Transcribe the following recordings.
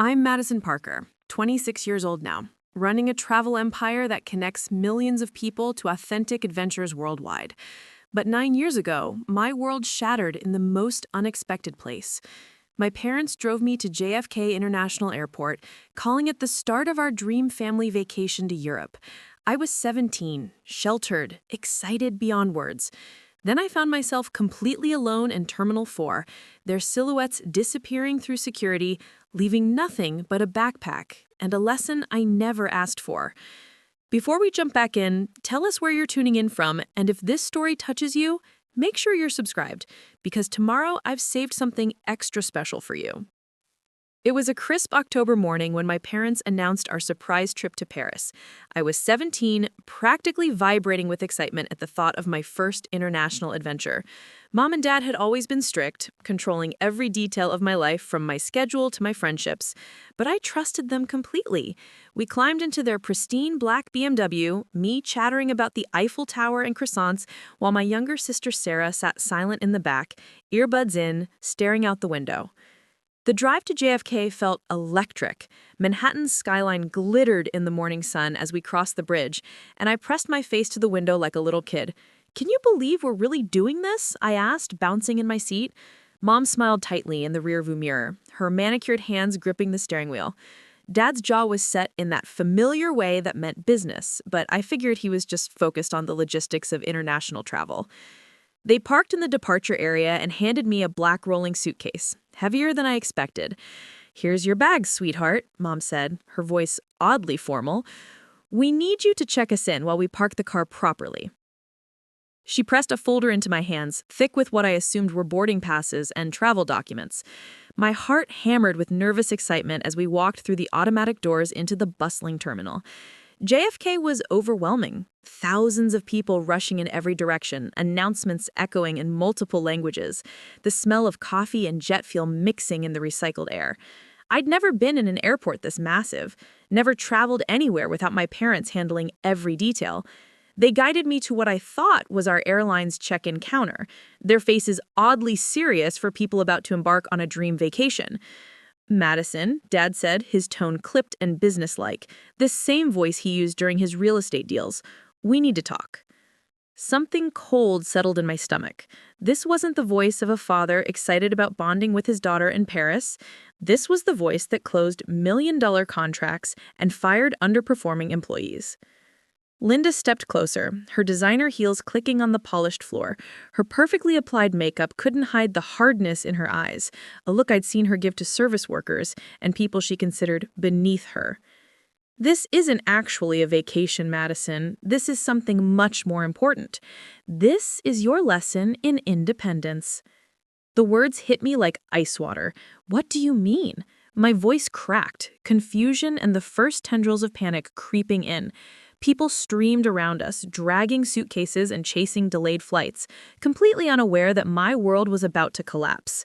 I'm Madison Parker, 26 years old now, running a travel empire that connects millions of people to authentic adventures worldwide. But 9 years ago, my world shattered in the most unexpected place. My parents drove me to JFK International Airport, calling it the start of our dream family vacation to Europe. I was 17, sheltered, excited beyond words. Then I found myself completely alone in Terminal 4, their silhouettes disappearing through security, leaving nothing but a backpack and a lesson I never asked for. Before we jump back in, tell us where you're tuning in from, and if this story touches you, make sure you're subscribed, because tomorrow I've saved something extra special for you. It was a crisp October morning when my parents announced our surprise trip to Paris. I was 17, practically vibrating with excitement at the thought of my first international adventure. Mom and Dad had always been strict, controlling every detail of my life from my schedule to my friendships, but I trusted them completely. We climbed into their pristine black BMW, me chattering about the Eiffel Tower and croissants, while my younger sister Sarah sat silent in the back, earbuds in, staring out the window. The drive to JFK felt electric. Manhattan's skyline glittered in the morning sun as we crossed the bridge, and I pressed my face to the window like a little kid. "Can you believe we're really doing this?" I asked, bouncing in my seat. Mom smiled tightly in the rearview mirror, her manicured hands gripping the steering wheel. Dad's jaw was set in that familiar way that meant business, but I figured he was just focused on the logistics of international travel. They parked in the departure area and handed me a black rolling suitcase, heavier than I expected. "Here's your bag, sweetheart," Mom said, her voice oddly formal. "We need you to check us in while we park the car properly." She pressed a folder into my hands, thick with what I assumed were boarding passes and travel documents. My heart hammered with nervous excitement as we walked through the automatic doors into the bustling terminal. JFK was overwhelming. Thousands of people rushing in every direction, announcements echoing in multiple languages, the smell of coffee and jet fuel mixing in the recycled air. I'd never been in an airport this massive, never traveled anywhere without my parents handling every detail. They guided me to what I thought was our airline's check-in counter, their faces oddly serious for people about to embark on a dream vacation. "Madison," Dad said, his tone clipped and businesslike, this same voice he used during his real estate deals. "We need to talk." Something cold settled in my stomach. This wasn't the voice of a father excited about bonding with his daughter in Paris. This was the voice that closed million-dollar contracts and fired underperforming employees. Linda stepped closer, her designer heels clicking on the polished floor. Her perfectly applied makeup couldn't hide the hardness in her eyes, a look I'd seen her give to service workers and people she considered beneath her. "This isn't actually a vacation, Madison. This is something much more important. This is your lesson in independence." The words hit me like ice water. "What do you mean?" My voice cracked, confusion and the first tendrils of panic creeping in. People streamed around us, dragging suitcases and chasing delayed flights, completely unaware that my world was about to collapse.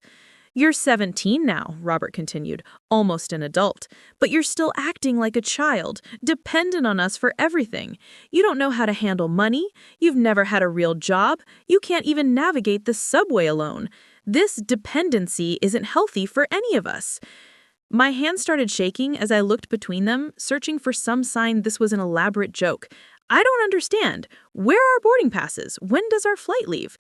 "You're 17 now," Robert continued, "almost an adult. But you're still acting like a child, dependent on us for everything. You don't know how to handle money. You've never had a real job. You can't even navigate the subway alone. This dependency isn't healthy for any of us." My hands started shaking as I looked between them, searching for some sign this was an elaborate joke. "I don't understand. Where are our boarding passes? When does our flight leave?"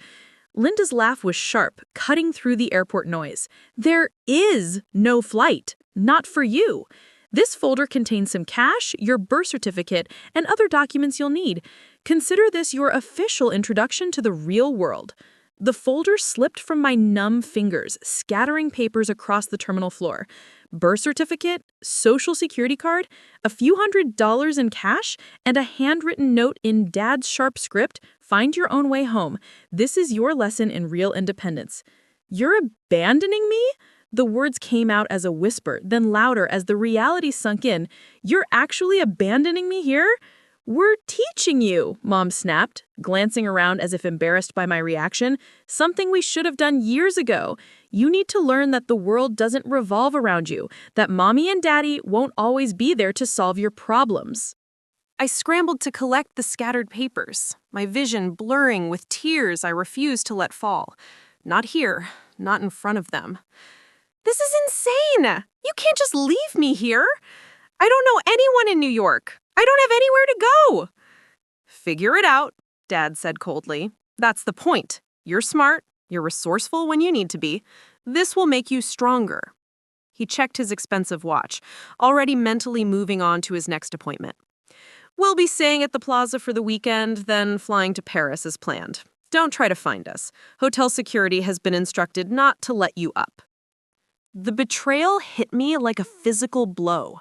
Linda's laugh was sharp, cutting through the airport noise. "There is no flight. Not for you. This folder contains some cash, your birth certificate, and other documents you'll need. Consider this your official introduction to the real world." The folder slipped from my numb fingers, scattering papers across the terminal floor. Birth certificate, social security card, a few $100s in cash, and a handwritten note in Dad's sharp script, "Find your own way home. This is your lesson in real independence." "You're abandoning me?" The words came out as a whisper, then louder as the reality sunk in. "You're actually abandoning me here?" "We're teaching you," Mom snapped, glancing around as if embarrassed by my reaction. "Something we should have done years ago. You need to learn that the world doesn't revolve around you, that Mommy and Daddy won't always be there to solve your problems." I scrambled to collect the scattered papers, my vision blurring with tears I refused to let fall. Not here, not in front of them. "This is insane! You can't just leave me here. I don't know anyone in New York. I don't have anywhere to go. Figure it out, Dad said coldly. That's the point. You're smart. You're resourceful when you need to be. This will make you stronger. He checked his expensive watch, already mentally moving on to his next appointment. We'll be staying at the plaza for the weekend, then flying to Paris as planned. Don't try to find us. Hotel security has been instructed not to let you up. The betrayal hit me like a physical blow.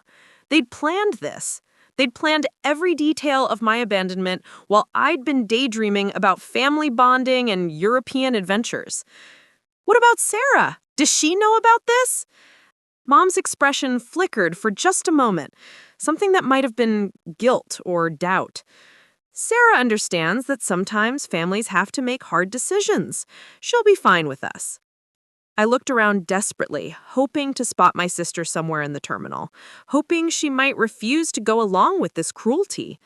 They'd planned this. They'd planned every detail of my abandonment while I'd been daydreaming about family bonding and European adventures. What about Sarah? Does she know about this? Mom's expression flickered for just a moment, something that might have been guilt or doubt. Sarah understands that sometimes families have to make hard decisions. She'll be fine with us. I looked around desperately, hoping to spot my sister somewhere in the terminal, hoping she might refuse to go along with this cruelty.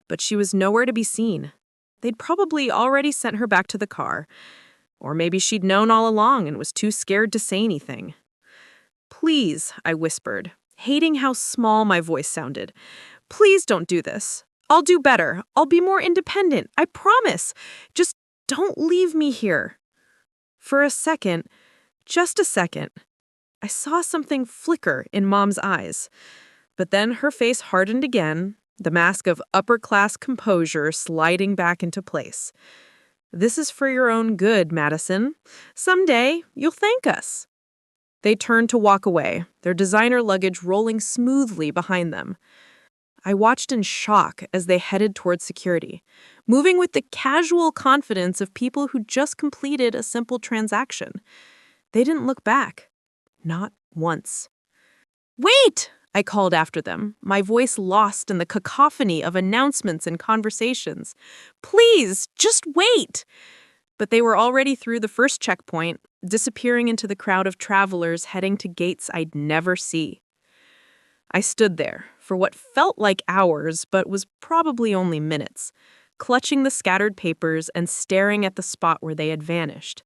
But she was nowhere to be seen. They'd probably already sent her back to the car. Or maybe she'd known all along and was too scared to say anything. Please, I whispered, hating how small my voice sounded. Please don't do this. I'll do better. I'll be more independent. I promise. Just don't leave me here. For a second, just a second, I saw something flicker in Mom's eyes. But then her face hardened again, the mask of upper-class composure sliding back into place. This is for your own good, Madison. Someday, you'll thank us. They turned to walk away, their designer luggage rolling smoothly behind them. I watched in shock as they headed towards security, moving with the casual confidence of people who just completed a simple transaction. They didn't look back. Not once. Wait! I called after them, my voice lost in the cacophony of announcements and conversations. Please, just wait! But they were already through the first checkpoint, disappearing into the crowd of travelers heading to gates I'd never see. I stood there for what felt like hours, but was probably only minutes, clutching the scattered papers and staring at the spot where they had vanished.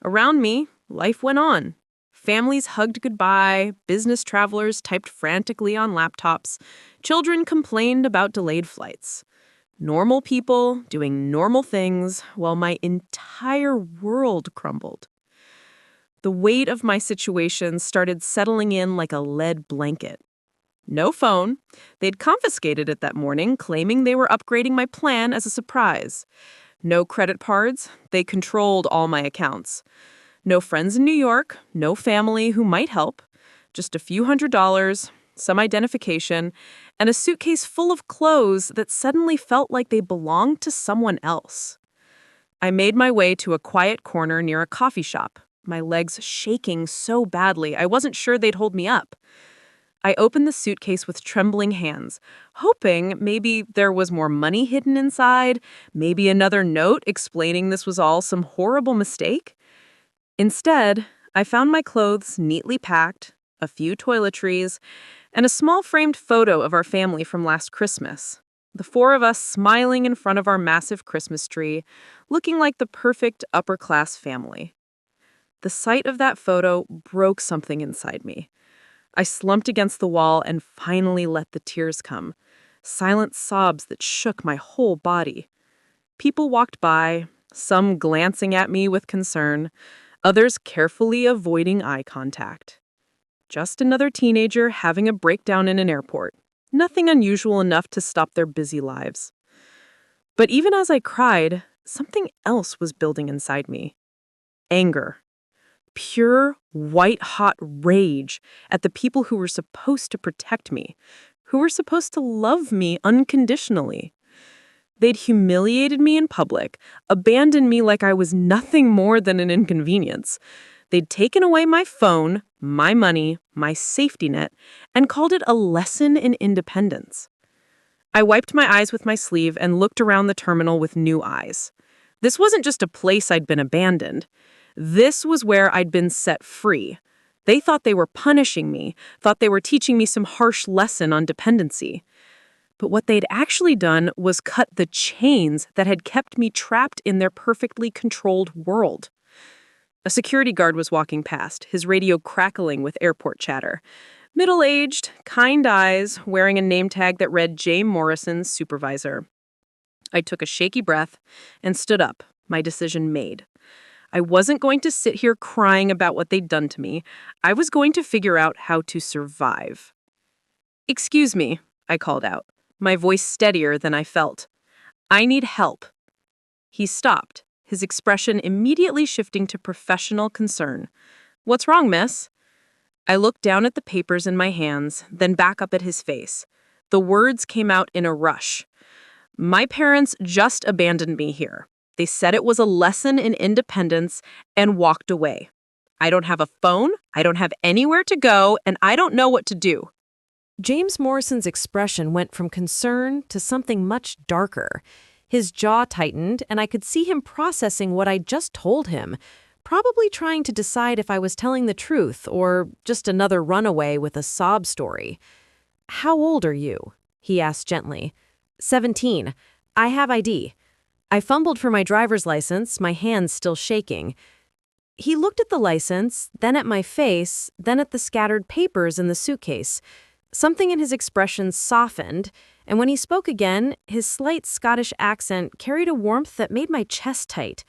Around me, life went on. Families hugged goodbye, business travelers typed frantically on laptops, children complained about delayed flights. Normal people doing normal things while my entire world crumbled. The weight of my situation started settling in like a lead blanket. No phone. They'd confiscated it that morning, claiming they were upgrading my plan as a surprise. No credit cards. They controlled all my accounts. No friends in New York, no family who might help. Just a few $100s, some identification, and a suitcase full of clothes that suddenly felt like they belonged to someone else. I made my way to a quiet corner near a coffee shop, my legs shaking so badly I wasn't sure they'd hold me up. I opened the suitcase with trembling hands, hoping maybe there was more money hidden inside, maybe another note explaining this was all some horrible mistake. Instead, I found my clothes neatly packed, a few toiletries, and a small framed photo of our family from last Christmas. The four of us smiling in front of our massive Christmas tree, looking like the perfect upper-class family. The sight of that photo broke something inside me. I slumped against the wall and finally let the tears come, silent sobs that shook my whole body. People walked by, some glancing at me with concern, others carefully avoiding eye contact. Just another teenager having a breakdown in an airport. Nothing unusual enough to stop their busy lives. But even as I cried, something else was building inside me. Anger. Pure, white-hot rage at the people who were supposed to protect me, who were supposed to love me unconditionally. They'd humiliated me in public, abandoned me like I was nothing more than an inconvenience. They'd taken away my phone, my money, my safety net, and called it a lesson in independence. I wiped my eyes with my sleeve and looked around the terminal with new eyes. This wasn't just a place I'd been abandoned. This was where I'd been set free. They thought they were punishing me, thought they were teaching me some harsh lesson on dependency. But what they'd actually done was cut the chains that had kept me trapped in their perfectly controlled world. A security guard was walking past, his radio crackling with airport chatter. Middle-aged, kind eyes, wearing a name tag that read James Morrison's supervisor. I took a shaky breath and stood up, my decision made. I wasn't going to sit here crying about what they'd done to me. I was going to figure out how to survive. "Excuse me," I called out, my voice steadier than I felt. "I need help." He stopped, his expression immediately shifting to professional concern. "What's wrong, miss?" I looked down at the papers in my hands, then back up at his face. The words came out in a rush. "My parents just abandoned me here. They said it was a lesson in independence and walked away. I don't have a phone, I don't have anywhere to go, and I don't know what to do." James Morrison's expression went from concern to something much darker. His jaw tightened, and I could see him processing what I'd just told him, probably trying to decide if I was telling the truth or just another runaway with a sob story. "How old are you?" he asked gently. 17. I have ID. I fumbled for my driver's license, my hands still shaking. He looked at the license, then at my face, then at the scattered papers in the suitcase. Something in his expression softened, and when he spoke again, his slight Scottish accent carried a warmth that made my chest tight.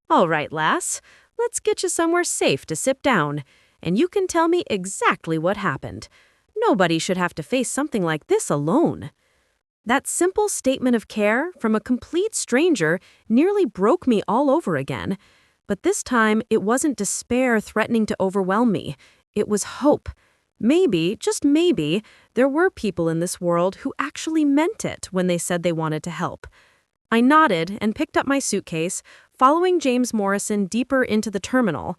"All right, lass, let's get you somewhere safe to sit down, and you can tell me exactly what happened. Nobody should have to face something like this alone." That simple statement of care from a complete stranger nearly broke me all over again. But this time, it wasn't despair threatening to overwhelm me. It was hope. Maybe, just maybe, there were people in this world who actually meant it when they said they wanted to help. I nodded and picked up my suitcase, following James Morrison deeper into the terminal.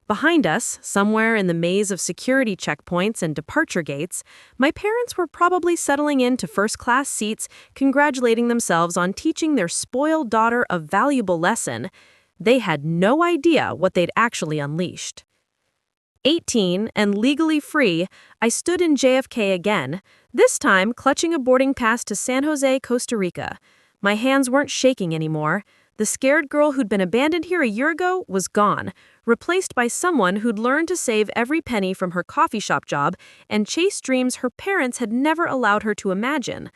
Behind us, somewhere in the maze of security checkpoints and departure gates, my parents were probably settling into first-class seats, congratulating themselves on teaching their spoiled daughter a valuable lesson. They had no idea what they'd actually unleashed. 18 and legally free, I stood in JFK again, this time clutching a boarding pass to San Jose, Costa Rica. My hands weren't shaking anymore. The scared girl who'd been abandoned here a year ago was gone, replaced by someone who'd learned to save every penny from her coffee shop job and chase dreams her parents had never allowed her to imagine.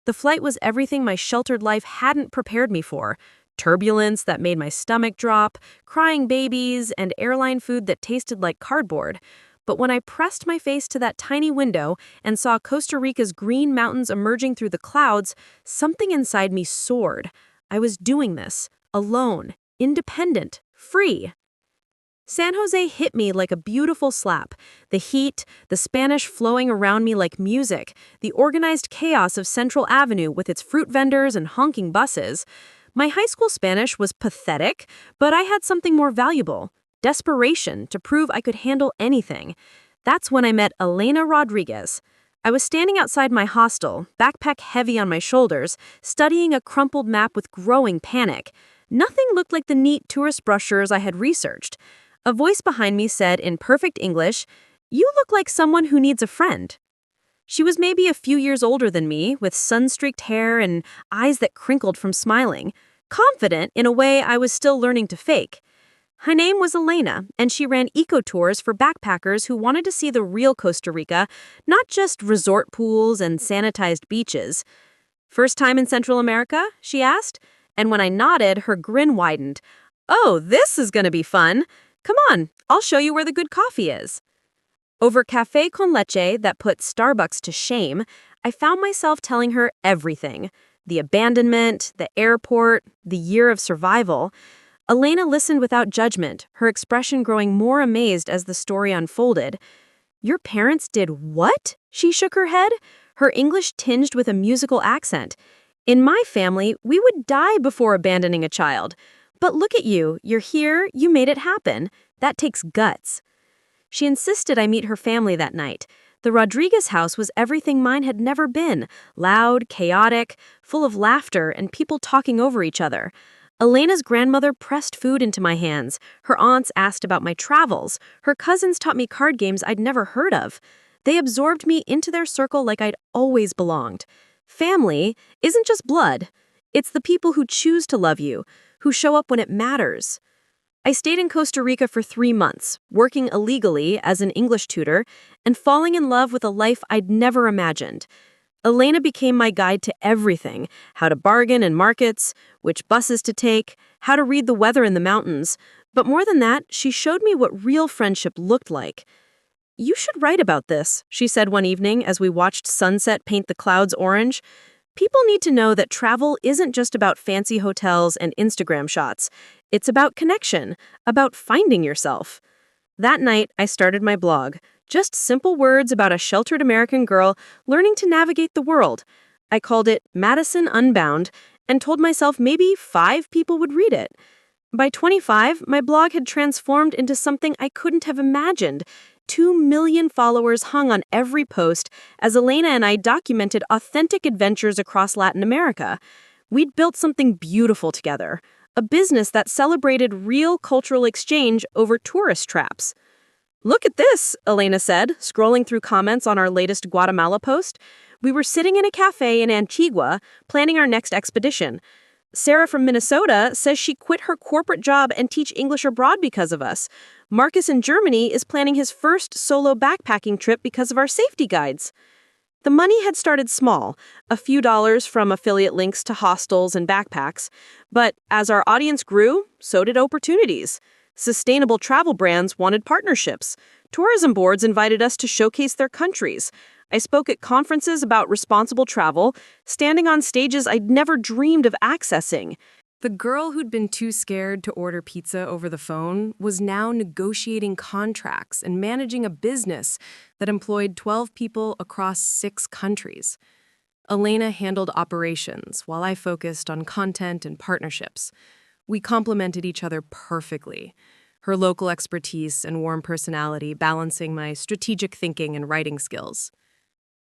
The flight was everything my sheltered life hadn't prepared me for. Turbulence that made my stomach drop, crying babies, and airline food that tasted like cardboard. But when I pressed my face to that tiny window and saw Costa Rica's green mountains emerging through the clouds, something inside me soared. I was doing this, alone, independent, free. San Jose hit me like a beautiful slap. The heat, the Spanish flowing around me like music, the organized chaos of Central Avenue with its fruit vendors and honking buses. My high school Spanish was pathetic, but I had something more valuable: desperation to prove I could handle anything. That's when I met Elena Rodriguez. I was standing outside my hostel, backpack heavy on my shoulders, studying a crumpled map with growing panic. Nothing looked like the neat tourist brochures I had researched. A voice behind me said in perfect English, "You look like someone who needs a friend." She was maybe a few years older than me, with sun-streaked hair and eyes that crinkled from smiling, confident in a way I was still learning to fake. Her name was Elena, and she ran eco-tours for backpackers who wanted to see the real Costa Rica, not just resort pools and sanitized beaches. "First time in Central America?" she asked, and when I nodded, her grin widened. "Oh, this is going to be fun. Come on, I'll show you where the good coffee is." Over café con leche that put Starbucks to shame, I found myself telling her everything. The abandonment, the airport, the year of survival. Elena listened without judgment, her expression growing more amazed as the story unfolded. "Your parents did what?" She shook her head, her English tinged with a musical accent. "In my family, we would die before abandoning a child. But look at you, you're here, you made it happen. That takes guts." She insisted I meet her family that night. The Rodriguez house was everything mine had never been: loud, chaotic, full of laughter and people talking over each other. Elena's grandmother pressed food into my hands. Her aunts asked about my travels. Her cousins taught me card games I'd never heard of. They absorbed me into their circle like I'd always belonged. Family isn't just blood. It's the people who choose to love you, who show up when it matters. I stayed in Costa Rica for 3 months, working illegally as an English tutor and falling in love with a life I'd never imagined. Elena became my guide to everything: how to bargain in markets, which buses to take, how to read the weather in the mountains. But more than that, she showed me what real friendship looked like. "You should write about this," she said one evening as we watched sunset paint the clouds orange. "People need to know that travel isn't just about fancy hotels and Instagram shots. It's about connection, about finding yourself." That night, I started my blog. Just simple words about a sheltered American girl learning to navigate the world. I called it Madison Unbound and told myself maybe 5 people would read it. By 25, my blog had transformed into something I couldn't have imagined. 2 million followers hung on every post as Elena and I documented authentic adventures across Latin America. We'd built something beautiful together, a business that celebrated real cultural exchange over tourist traps. "Look at this," Elena said, scrolling through comments on our latest Guatemala post. We were sitting in a cafe in Antigua, planning our next expedition. Sarah from Minnesota says she quit her corporate job and teach English abroad because of us. Marcus in Germany is planning his first solo backpacking trip because of our safety guides. The money had started small, a few dollars from affiliate links to hostels and backpacks. But as our audience grew, so did opportunities. Sustainable travel brands wanted partnerships. Tourism boards invited us to showcase their countries. I spoke at conferences about responsible travel, standing on stages I'd never dreamed of accessing. The girl who'd been too scared to order pizza over the phone was now negotiating contracts and managing a business that employed 12 people across 6 countries. Elena handled operations while I focused on content and partnerships. We complemented each other perfectly, her local expertise and warm personality balancing my strategic thinking and writing skills.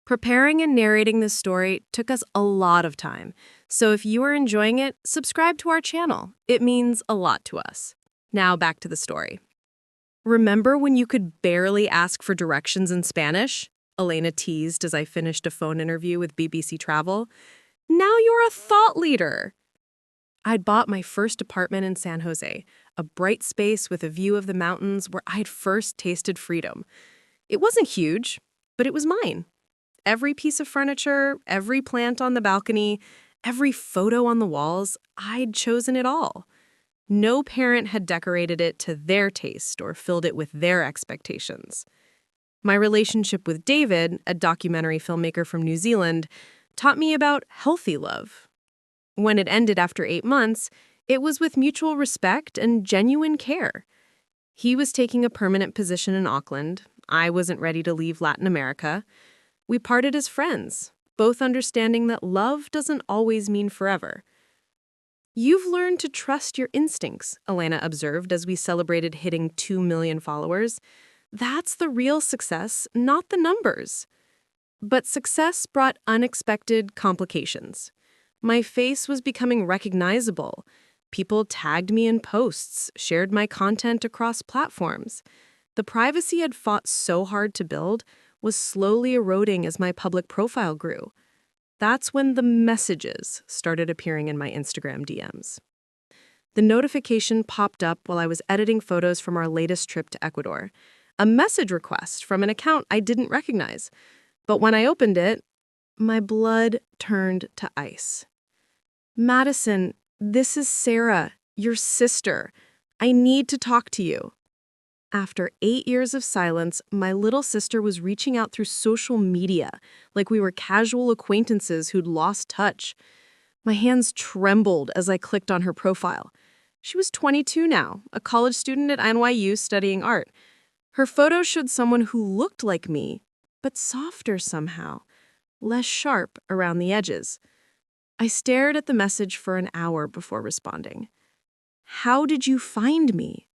Preparing and narrating this story took us a lot of time, so if you are enjoying it, subscribe to our channel. It means a lot to us. Now back to the story. "Remember when you could barely ask for directions in Spanish?" Elena teased as I finished a phone interview with BBC Travel. "Now you're a thought leader." I'd bought my first apartment in San Jose, a bright space with a view of the mountains where I'd first tasted freedom. It wasn't huge, but it was mine. Every piece of furniture, every plant on the balcony, every photo on the walls, I'd chosen it all. No parent had decorated it to their taste or filled it with their expectations. My relationship with David, a documentary filmmaker from New Zealand, taught me about healthy love. When it ended after 8 months, it was with mutual respect and genuine care. He was taking a permanent position in Auckland. I wasn't ready to leave Latin America. We parted as friends, both understanding that love doesn't always mean forever. "You've learned to trust your instincts," Elena observed as we celebrated hitting 2 million followers. "That's the real success, not the numbers." But success brought unexpected complications. My face was becoming recognizable. People tagged me in posts, shared my content across platforms. The privacy I'd fought so hard to build was slowly eroding as my public profile grew. That's when the messages started appearing in my Instagram DMs. The notification popped up while I was editing photos from our latest trip to Ecuador. A message request from an account I didn't recognize. But when I opened it, my blood turned to ice. "Madison, this is Sarah, your sister. I need to talk to you." After 8 years of silence, my little sister was reaching out through social media, like we were casual acquaintances who'd lost touch. My hands trembled as I clicked on her profile. She was 22 now, a college student at NYU studying art. Her photo showed someone who looked like me, but softer somehow, less sharp around the edges. I stared at the message for an hour before responding. "How did you find me?"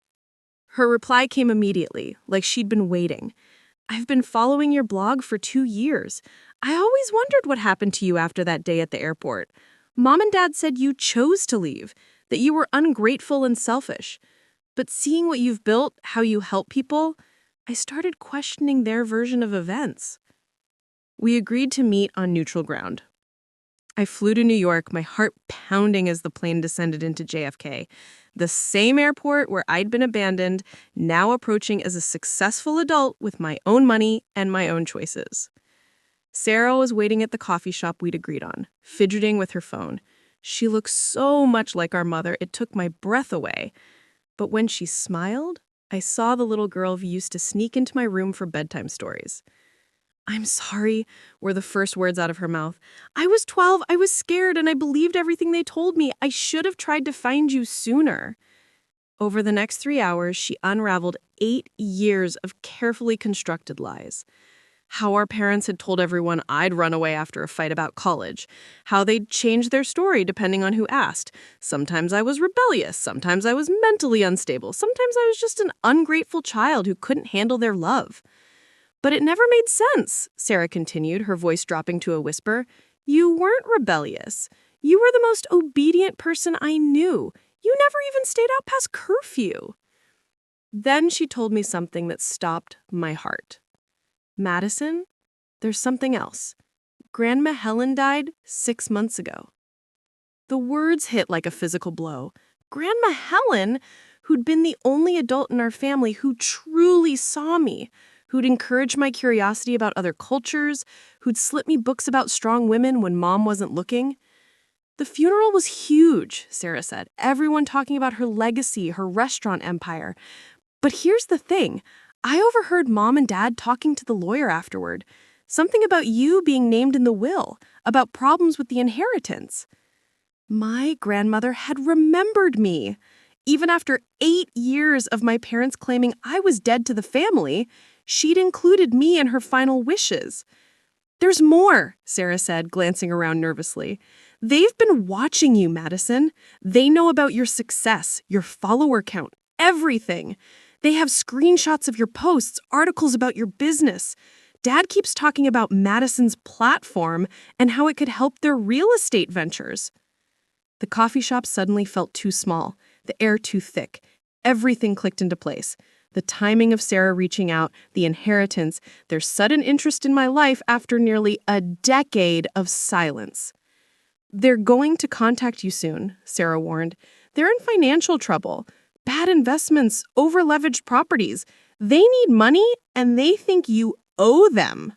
Her reply came immediately, like she'd been waiting. "I've been following your blog for 2 years. I always wondered what happened to you after that day at the airport. Mom and Dad said you chose to leave, that you were ungrateful and selfish. But seeing what you've built, how you help people, I started questioning their version of events." We agreed to meet on neutral ground. I flew to New York, my heart pounding as the plane descended into JFK. The same airport where I'd been abandoned, now approaching as a successful adult with my own money and my own choices. Sarah was waiting at the coffee shop we'd agreed on, fidgeting with her phone. She looked so much like our mother, it took my breath away. But when she smiled, I saw the little girl who used to sneak into my room for bedtime stories. "I'm sorry," were the first words out of her mouth. "I was 12, I was scared, and I believed everything they told me. I should have tried to find you sooner." Over the next 3 hours, she unraveled 8 years of carefully constructed lies. How our parents had told everyone I'd run away after a fight about college. How they'd changed their story depending on who asked. Sometimes I was rebellious. Sometimes I was mentally unstable. Sometimes I was just an ungrateful child who couldn't handle their love. "But it never made sense," Sarah continued, her voice dropping to a whisper. "You weren't rebellious. You were the most obedient person I knew. You never even stayed out past curfew." Then she told me something that stopped my heart. "Madison, there's something else. Grandma Helen died 6 months ago." The words hit like a physical blow. Grandma Helen, who'd been the only adult in our family who truly saw me, who'd encouraged my curiosity about other cultures, who'd slipped me books about strong women when Mom wasn't looking. The funeral was huge, Sarah said, everyone talking about her legacy, her restaurant empire. But here's the thing. I overheard Mom and Dad talking to the lawyer afterward. Something about you being named in the will, about problems with the inheritance. My grandmother had remembered me. Even after 8 years of my parents claiming I was dead to the family, she'd included me in her final wishes. "There's more," Sarah said, glancing around nervously. "They've been watching you, Madison. They know about your success, your follower count, everything. They have screenshots of your posts, articles about your business. Dad keeps talking about Madison's platform and how it could help their real estate ventures." The coffee shop suddenly felt too small, the air too thick. Everything clicked into place. The timing of Sarah reaching out, the inheritance, their sudden interest in my life after nearly a decade of silence. "They're going to contact you soon," Sarah warned. "They're in financial trouble. Bad investments, over-leveraged properties. They need money, and they think you owe them."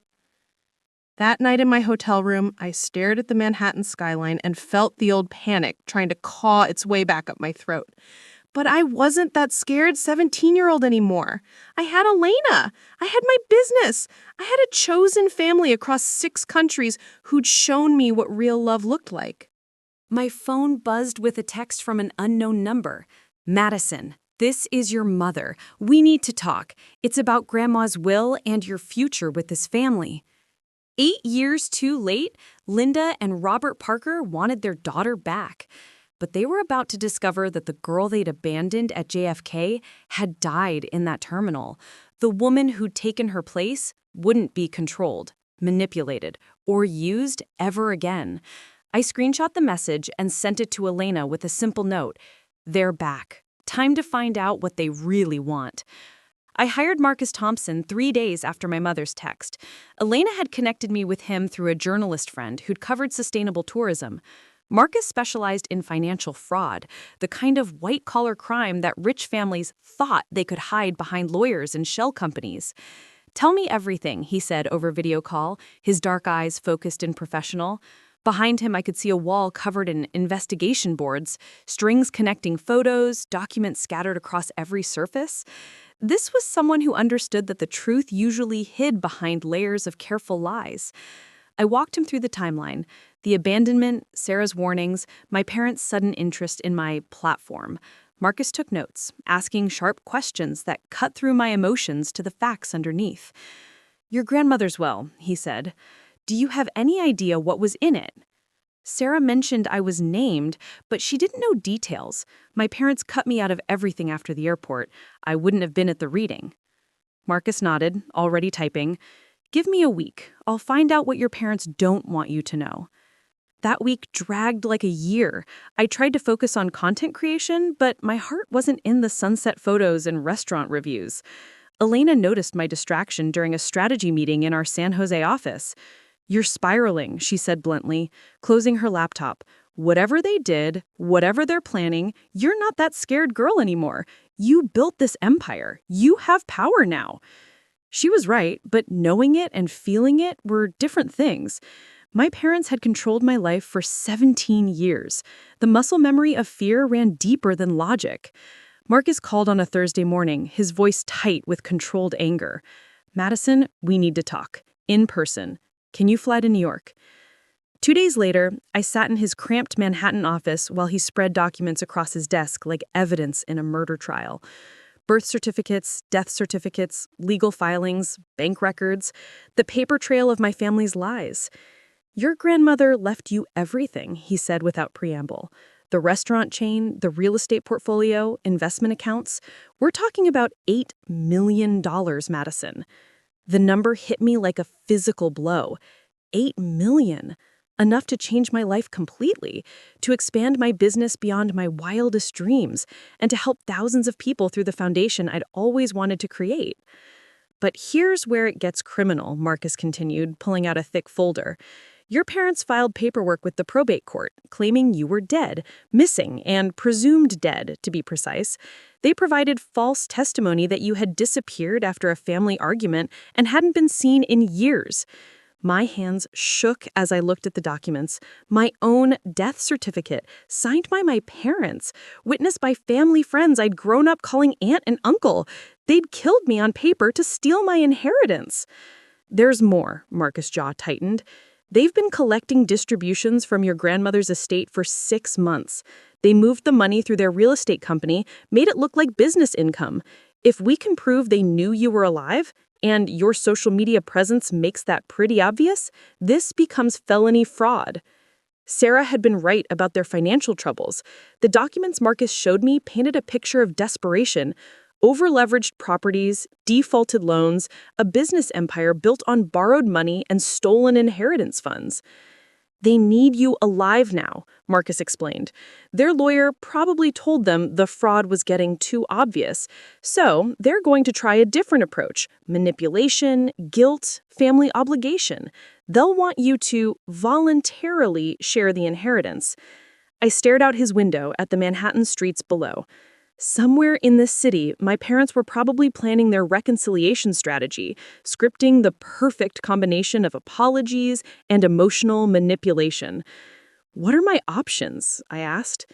That night in my hotel room, I stared at the Manhattan skyline and felt the old panic trying to claw its way back up my throat. But I wasn't that scared 17-year-old anymore. I had Elena. I had my business. I had a chosen family across 6 countries who'd shown me what real love looked like. My phone buzzed with a text from an unknown number. "Madison, this is your mother. We need to talk. It's about Grandma's will and your future with this family." 8 years too late, Linda and Robert Parker wanted their daughter back. But they were about to discover that the girl they'd abandoned at JFK had died in that terminal. The woman who'd taken her place wouldn't be controlled, manipulated, or used ever again. I screenshot the message and sent it to Elena with a simple note. "They're back. Time to find out what they really want." I hired Marcus Thompson 3 days after my mother's text. Elena had connected me with him through a journalist friend who'd covered sustainable tourism. Marcus specialized in financial fraud, the kind of white-collar crime that rich families thought they could hide behind lawyers and shell companies. "Tell me everything," he said over video call, his dark eyes focused and professional. Behind him, I could see a wall covered in investigation boards, strings connecting photos, documents scattered across every surface. This was someone who understood that the truth usually hid behind layers of careful lies. I walked him through the timeline, the abandonment, Sarah's warnings, my parents' sudden interest in my platform. Marcus took notes, asking sharp questions that cut through my emotions to the facts underneath. "Your grandmother's will," he said. "Do you have any idea what was in it?" Sarah mentioned I was named, but she didn't know details. My parents cut me out of everything after the airport. I wouldn't have been at the reading. Marcus nodded, already typing. "Give me a week. I'll find out what your parents don't want you to know." That week dragged like a year. I tried to focus on content creation, but my heart wasn't in the sunset photos and restaurant reviews. Elena noticed my distraction during a strategy meeting in our San Jose office. "You're spiraling," she said bluntly, closing her laptop. "Whatever they did, whatever they're planning, you're not that scared girl anymore. You built this empire. You have power now." She was right, but knowing it and feeling it were different things. My parents had controlled my life for 17 years. The muscle memory of fear ran deeper than logic. Marcus called on a Thursday morning, his voice tight with controlled anger. "Madison, we need to talk. In person. Can you fly to New York?" 2 days later, I sat in his cramped Manhattan office while he spread documents across his desk like evidence in a murder trial. Birth certificates, death certificates, legal filings, bank records, the paper trail of my family's lies. "Your grandmother left you everything," he said without preamble. "The restaurant chain, the real estate portfolio, investment accounts. We're talking about $8 million, Madison." The number hit me like a physical blow. 8 million. Enough to change my life completely, to expand my business beyond my wildest dreams, and to help thousands of people through the foundation I'd always wanted to create. "But here's where it gets criminal," Marcus continued, pulling out a thick folder. "Your parents filed paperwork with the probate court, claiming you were dead, missing, and presumed dead, to be precise. They provided false testimony that you had disappeared after a family argument and hadn't been seen in years." My hands shook as I looked at the documents. My own death certificate, signed by my parents, witnessed by family friends I'd grown up calling aunt and uncle. They'd killed me on paper to steal my inheritance. "There's more," Marcus' jaw tightened. "They've been collecting distributions from your grandmother's estate for 6 months. They moved the money through their real estate company, made it look like business income. If we can prove they knew you were alive, and your social media presence makes that pretty obvious, this becomes felony fraud." Sarah had been right about their financial troubles. The documents Marcus showed me painted a picture of desperation. Over-leveraged properties, defaulted loans, a business empire built on borrowed money and stolen inheritance funds. "They need you alive now," Marcus explained. "Their lawyer probably told them the fraud was getting too obvious. So they're going to try a different approach: manipulation, guilt, family obligation. They'll want you to voluntarily share the inheritance." I stared out his window at the Manhattan streets below. Somewhere in this city, my parents were probably planning their reconciliation strategy, scripting the perfect combination of apologies and emotional manipulation. "What are my options?" I asked.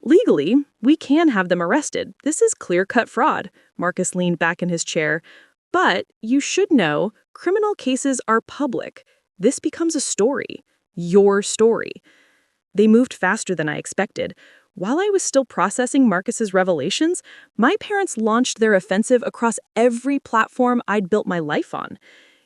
"Legally, we can have them arrested. This is clear-cut fraud." Marcus leaned back in his chair. "But you should know, criminal cases are public. This becomes a story. Your story." They moved faster than I expected. While I was still processing Marcus's revelations, my parents launched their offensive across every platform I'd built my life on.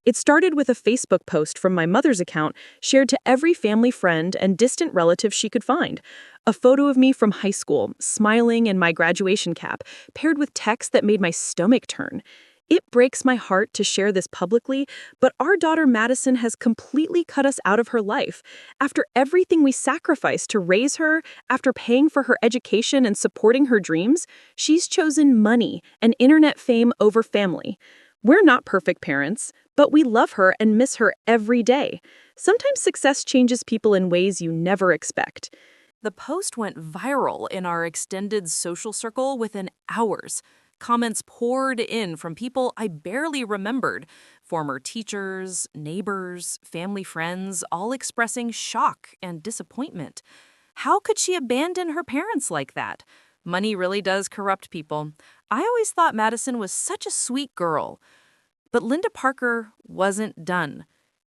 It started with a Facebook post from my mother's account shared to every family friend and distant relative she could find. A photo of me from high school, smiling in my graduation cap, paired with text that made my stomach turn. It breaks my heart to share this publicly, but our daughter Madison has completely cut us out of her life. After everything we sacrificed to raise her, after paying for her education and supporting her dreams, she's chosen money and internet fame over family. We're not perfect parents, but we love her and miss her every day. Sometimes success changes people in ways you never expect. The post went viral in our extended social circle within hours. Comments poured in from people I barely remembered. Former teachers, neighbors, family friends, all expressing shock and disappointment. How could she abandon her parents like that? Money really does corrupt people. I always thought Madison was such a sweet girl. But Linda Parker wasn't done.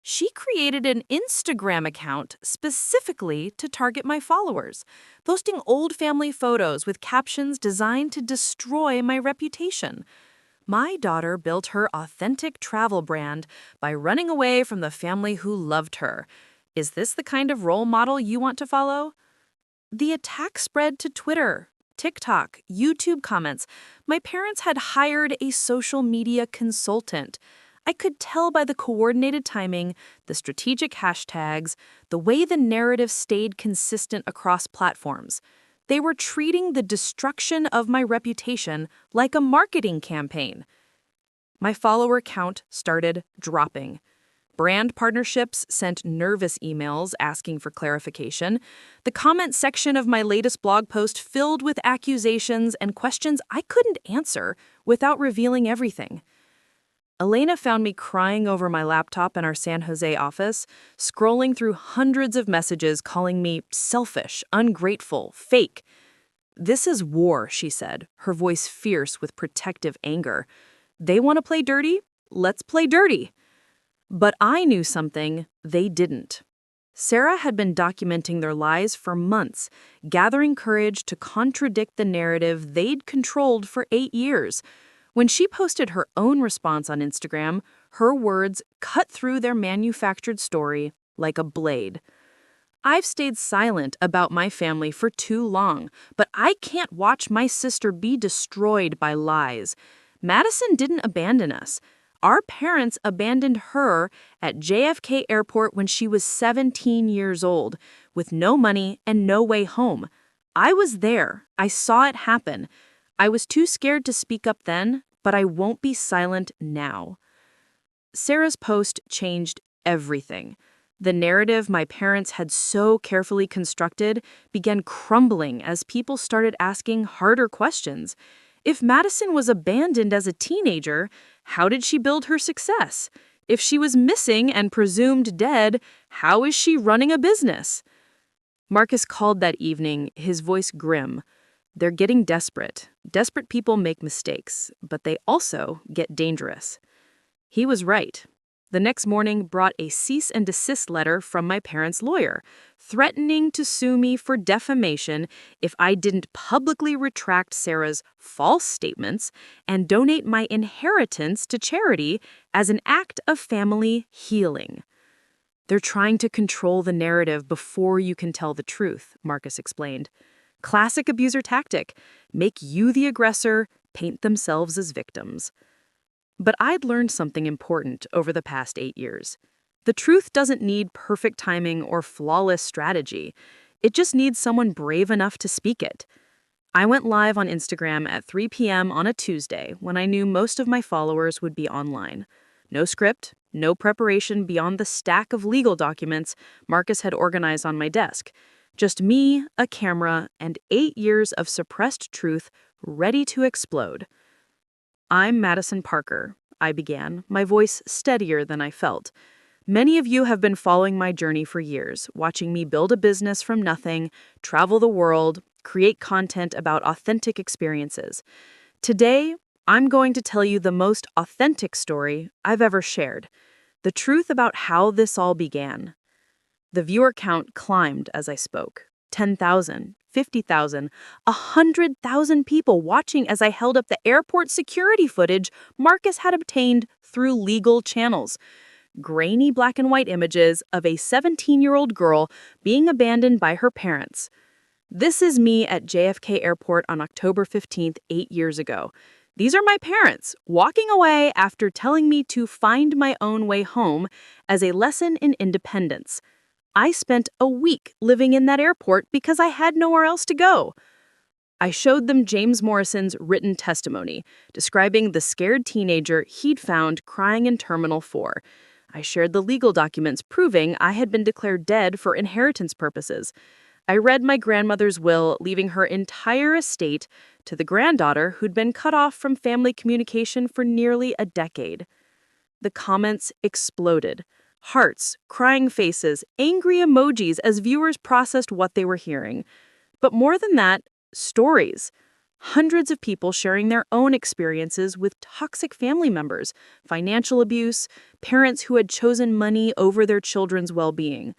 She created an Instagram account specifically to target my followers, posting old family photos with captions designed to destroy my reputation. My daughter built her authentic travel brand by running away from the family who loved her. Is this the kind of role model you want to follow? The attack spread to Twitter, TikTok, YouTube comments. My parents had hired a social media consultant. I could tell by the coordinated timing, the strategic hashtags, the way the narrative stayed consistent across platforms. They were treating the destruction of my reputation like a marketing campaign. My follower count started dropping. Brand partnerships sent nervous emails asking for clarification. The comment section of my latest blog post filled with accusations and questions I couldn't answer without revealing everything. Elena found me crying over my laptop in our San Jose office, scrolling through hundreds of messages calling me selfish, ungrateful, fake. "This is war," she said, her voice fierce with protective anger. "They want to play dirty? Let's play dirty." But I knew something they didn't. Sarah had been documenting their lies for months, gathering courage to contradict the narrative they'd controlled for 8 years. When she posted her own response on Instagram, her words cut through their manufactured story like a blade. "I've stayed silent about my family for too long, but I can't watch my sister be destroyed by lies. Madison didn't abandon us. Our parents abandoned her at JFK Airport when she was 17 years old, with no money and no way home. I was there. I saw it happen. I was too scared to speak up then, but I won't be silent now." Sarah's post changed everything. The narrative my parents had so carefully constructed began crumbling as people started asking harder questions. If Madison was abandoned as a teenager, how did she build her success? If she was missing and presumed dead, how is she running a business? Marcus called that evening, his voice grim. "They're getting desperate. Desperate people make mistakes, but they also get dangerous." He was right. The next morning brought a cease and desist letter from my parents' lawyer, threatening to sue me for defamation if I didn't publicly retract Sarah's false statements and donate my inheritance to charity as an act of family healing. "They're trying to control the narrative before you can tell the truth," Marcus explained. "Classic abuser tactic. Make you the aggressor, paint themselves as victims." But I'd learned something important over the past 8 years. The truth doesn't need perfect timing or flawless strategy. It just needs someone brave enough to speak it. I went live on Instagram at 3 p.m. on a Tuesday when I knew most of my followers would be online. No script, no preparation beyond the stack of legal documents Marcus had organized on my desk. Just me, a camera, and 8 years of suppressed truth ready to explode. "I'm Madison Parker," I began, my voice steadier than I felt. "Many of you have been following my journey for years, watching me build a business from nothing, travel the world, create content about authentic experiences. Today, I'm going to tell you the most authentic story I've ever shared, the truth about how this all began." The viewer count climbed as I spoke. 10,000, 50,000, 100,000 people watching as I held up the airport security footage Marcus had obtained through legal channels. Grainy black and white images of a 17-year-old girl being abandoned by her parents. This is me at JFK Airport on October 15th, 8 years ago. These are my parents, walking away after telling me to find my own way home as a lesson in independence. I spent a week living in that airport because I had nowhere else to go. I showed them James Morrison's written testimony, describing the scared teenager he'd found crying in Terminal 4. I shared the legal documents proving I had been declared dead for inheritance purposes. I read my grandmother's will, leaving her entire estate to the granddaughter who'd been cut off from family communication for nearly a decade. The comments exploded. Hearts, crying faces, angry emojis as viewers processed what they were hearing. But more than that, stories. Hundreds of people sharing their own experiences with toxic family members, financial abuse, parents who had chosen money over their children's well-being.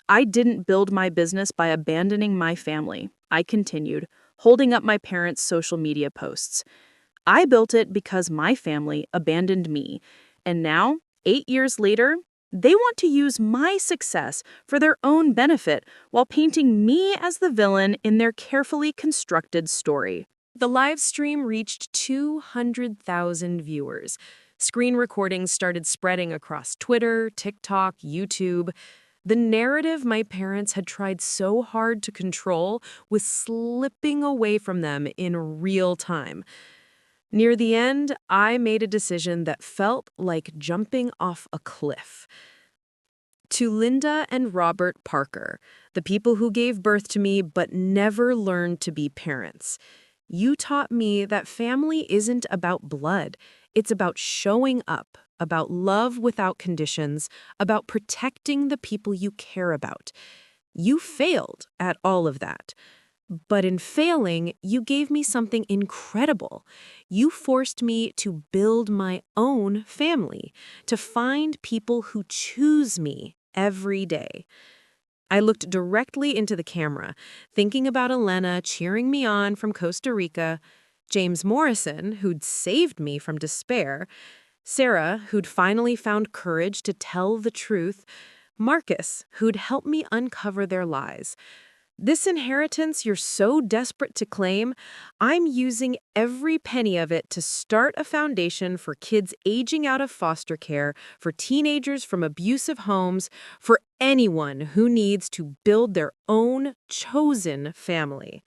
I didn't build my business by abandoning my family, I continued, holding up my parents' social media posts. I built it because my family abandoned me. And now, 8 years later, they want to use my success for their own benefit while painting me as the villain in their carefully constructed story. The live stream reached 200,000 viewers. Screen recordings started spreading across Twitter, TikTok, YouTube. The narrative my parents had tried so hard to control was slipping away from them in real time. Near the end, I made a decision that felt like jumping off a cliff. To Linda and Robert Parker, the people who gave birth to me but never learned to be parents, you taught me that family isn't about blood. It's about showing up, about love without conditions, about protecting the people you care about. You failed at all of that. But in failing, you gave me something incredible. You forced me to build my own family, to find people who choose me every day. I looked directly into the camera, thinking about Elena cheering me on from Costa Rica, James Morrison, who'd saved me from despair, Sarah, who'd finally found courage to tell the truth, Marcus, who'd helped me uncover their lies. This inheritance you're so desperate to claim, I'm using every penny of it to start a foundation for kids aging out of foster care, for teenagers from abusive homes, for anyone who needs to build their own chosen family.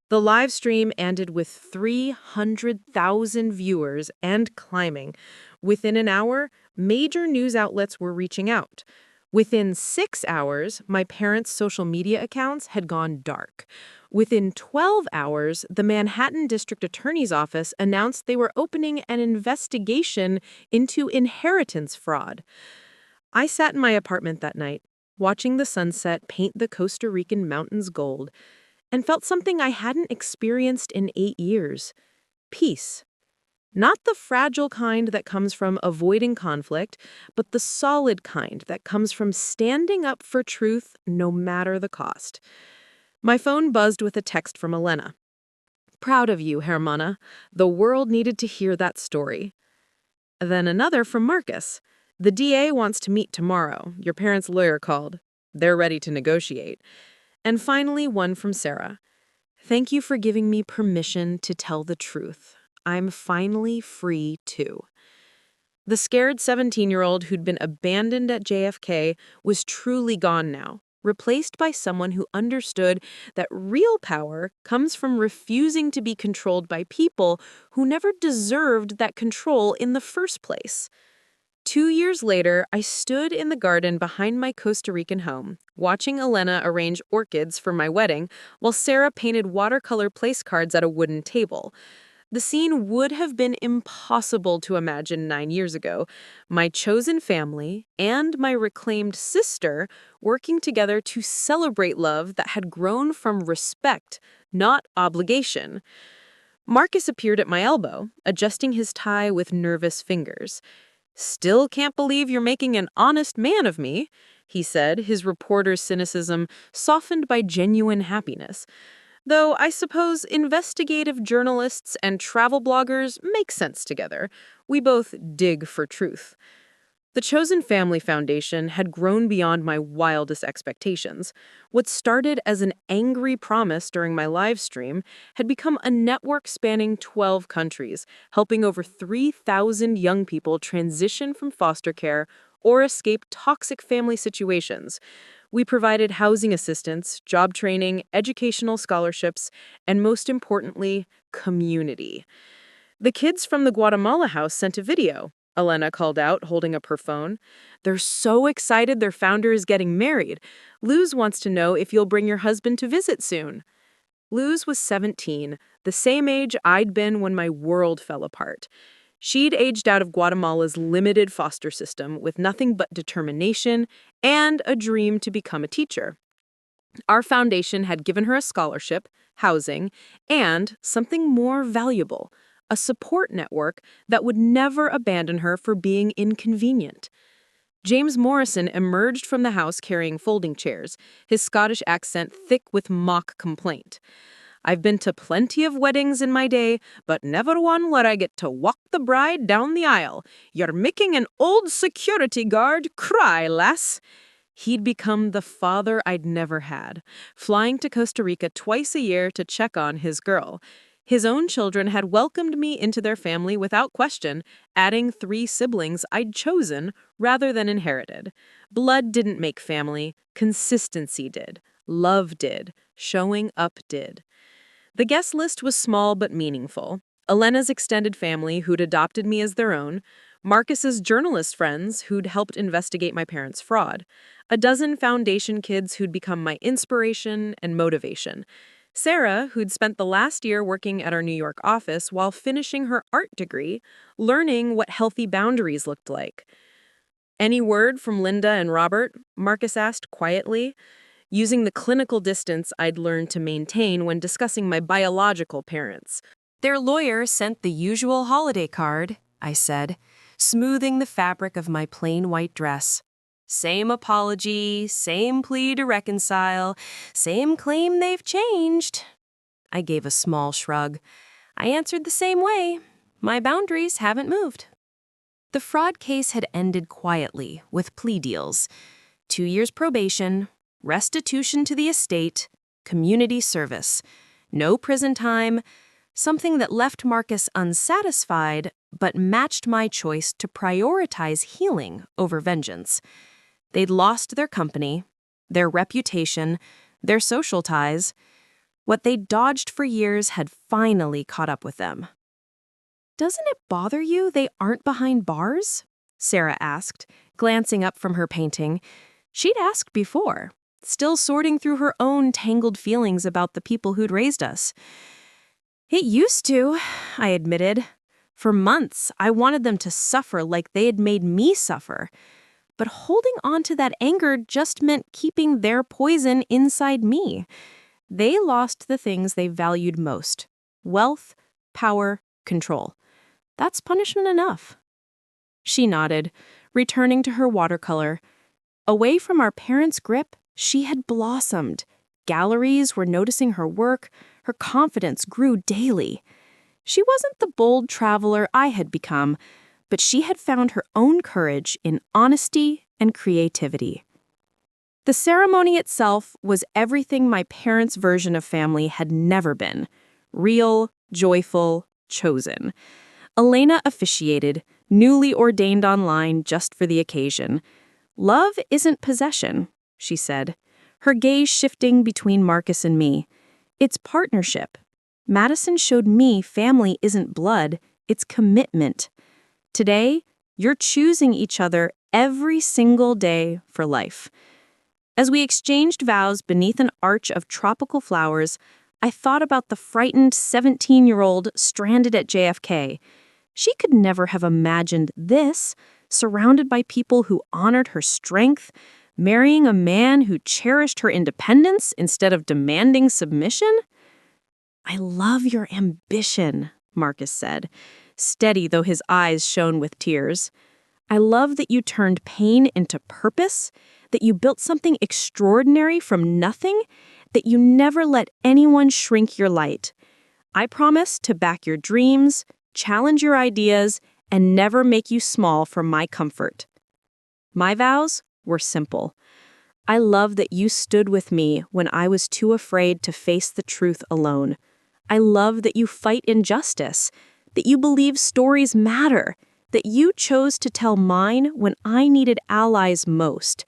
The live stream ended with 300,000 viewers and climbing. Within an hour, major news outlets were reaching out. Within 6 hours, my parents' social media accounts had gone dark. Within 12 hours, the Manhattan District Attorney's Office announced they were opening an investigation into inheritance fraud. I sat in my apartment that night, watching the sunset paint the Costa Rican mountains gold, and felt something I hadn't experienced in 8 years. Peace. Not the fragile kind that comes from avoiding conflict, but the solid kind that comes from standing up for truth no matter the cost. My phone buzzed with a text from Elena. "Proud of you, Hermana. The world needed to hear that story." Then another from Marcus. "The DA wants to meet tomorrow. Your parents' lawyer called. They're ready to negotiate." And finally, one from Sarah. "Thank you for giving me permission to tell the truth. I'm finally free too." The scared 17-year-old who'd been abandoned at JFK was truly gone now, replaced by someone who understood that real power comes from refusing to be controlled by people who never deserved that control in the first place. 2 years later, I stood in the garden behind my Costa Rican home, watching Elena arrange orchids for my wedding while Sarah painted watercolor place cards at a wooden table. The scene would have been impossible to imagine 9 years ago. My chosen family and my reclaimed sister working together to celebrate love that had grown from respect, not obligation. Marcus appeared at my elbow, adjusting his tie with nervous fingers. "Still can't believe you're making an honest man of me," he said, his reporter's cynicism softened by genuine happiness. Though I suppose investigative journalists and travel bloggers make sense together. We both dig for truth. The Chosen Family Foundation had grown beyond my wildest expectations. What started as an angry promise during my live stream had become a network spanning 12 countries, helping over 3,000 young people transition from foster care or escape toxic family situations. We provided housing assistance, job training, educational scholarships, and most importantly, community. The kids from the Guatemala house sent a video. Elena called out, holding up her phone. "They're so excited their founder is getting married. Luz wants to know if you'll bring your husband to visit soon." Luz was 17, the same age I'd been when my world fell apart. She'd aged out of Guatemala's limited foster system with nothing but determination and a dream to become a teacher. Our foundation had given her a scholarship, housing, and something more valuable, a support network that would never abandon her for being inconvenient. James Morrison emerged from the house carrying folding chairs, his Scottish accent thick with mock complaint. "I've been to plenty of weddings in my day, but never one where I get to walk the bride down the aisle. You're making an old security guard cry, lass." He'd become the father I'd never had, flying to Costa Rica twice a year to check on his girl. His own children had welcomed me into their family without question, adding 3 siblings I'd chosen rather than inherited. Blood didn't make family, consistency did, love did, showing up did. The guest list was small but meaningful. Elena's extended family, who'd adopted me as their own, Marcus's journalist friends, who'd helped investigate my parents' fraud, a dozen foundation kids who'd become my inspiration and motivation, Sarah, who'd spent the last year working at our New York office while finishing her art degree, learning what healthy boundaries looked like. "Any word from Linda and Robert?" Marcus asked quietly, using the clinical distance I'd learned to maintain when discussing my biological parents. Their lawyer sent the usual holiday card, I said, smoothing the fabric of my plain white dress. Same apology, same plea to reconcile, same claim they've changed. I gave a small shrug. I answered the same way. My boundaries haven't moved. The fraud case had ended quietly with plea deals. 2 years probation, restitution to the estate, community service. No prison time, something that left Marcus unsatisfied but matched my choice to prioritize healing over vengeance. They'd lost their company, their reputation, their social ties. What they'd dodged for years had finally caught up with them. "Doesn't it bother you they aren't behind bars?" Sarah asked, glancing up from her painting. She'd asked before, still sorting through her own tangled feelings about the people who'd raised us. "It used to," I admitted. "For months, I wanted them to suffer like they had made me suffer. But holding on to that anger just meant keeping their poison inside me. They lost the things they valued most: wealth, power, control. That's punishment enough." She nodded, returning to her watercolor. Away from our parents' grip, she had blossomed. Galleries were noticing her work. Her confidence grew daily. She wasn't the bold traveler I had become, but she had found her own courage in honesty and creativity. The ceremony itself was everything my parents' version of family had never been: real, joyful, chosen. Elena officiated, newly ordained online just for the occasion. "Love isn't possession," she said, her gaze shifting between Marcus and me. "It's partnership. Madison showed me family isn't blood, it's commitment. Today, you're choosing each other every single day for life." As we exchanged vows beneath an arch of tropical flowers, I thought about the frightened 17-year-old stranded at JFK. She could never have imagined this, surrounded by people who honored her strength, marrying a man who cherished her independence instead of demanding submission. "I love your ambition," Marcus said, steady though his eyes shone with tears. "I love that you turned pain into purpose, that you built something extraordinary from nothing, that you never let anyone shrink your light. I promise to back your dreams, challenge your ideas, and never make you small for my comfort." My vows were simple. I love that you stood with me when I was too afraid to face the truth alone. I love that you fight injustice, that you believe stories matter, that you chose to tell mine when I needed allies most.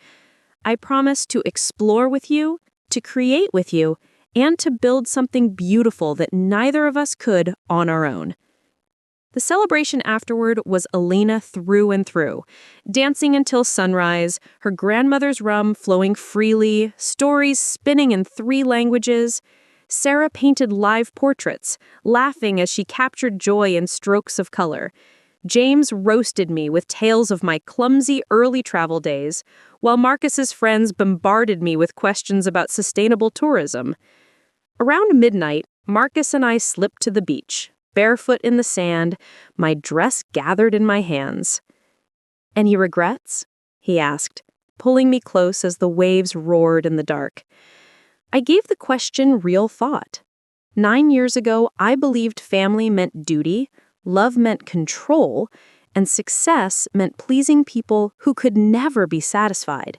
I promise to explore with you, to create with you, and to build something beautiful that neither of us could on our own. The celebration afterward was Elena through and through, dancing until sunrise, her grandmother's rum flowing freely, stories spinning in 3 languages. Sarah painted live portraits, laughing as she captured joy in strokes of color. James roasted me with tales of my clumsy early travel days, while Marcus's friends bombarded me with questions about sustainable tourism. Around midnight, Marcus and I slipped to the beach, barefoot in the sand, my dress gathered in my hands. "Any regrets?" he asked, pulling me close as the waves roared in the dark. I gave the question real thought. 9 years ago, I believed family meant duty, love meant control, and success meant pleasing people who could never be satisfied.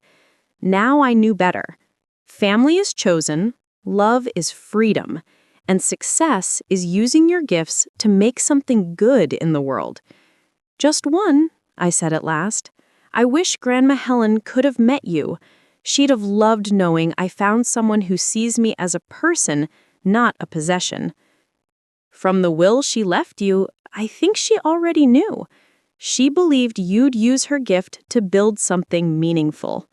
Now I knew better. Family is chosen, love is freedom, and success is using your gifts to make something good in the world. "Just one," I said at last. "I wish Grandma Helen could have met you. She'd have loved knowing I found someone who sees me as a person, not a possession." From the will she left you, I think she already knew. She believed you'd use her gift to build something meaningful.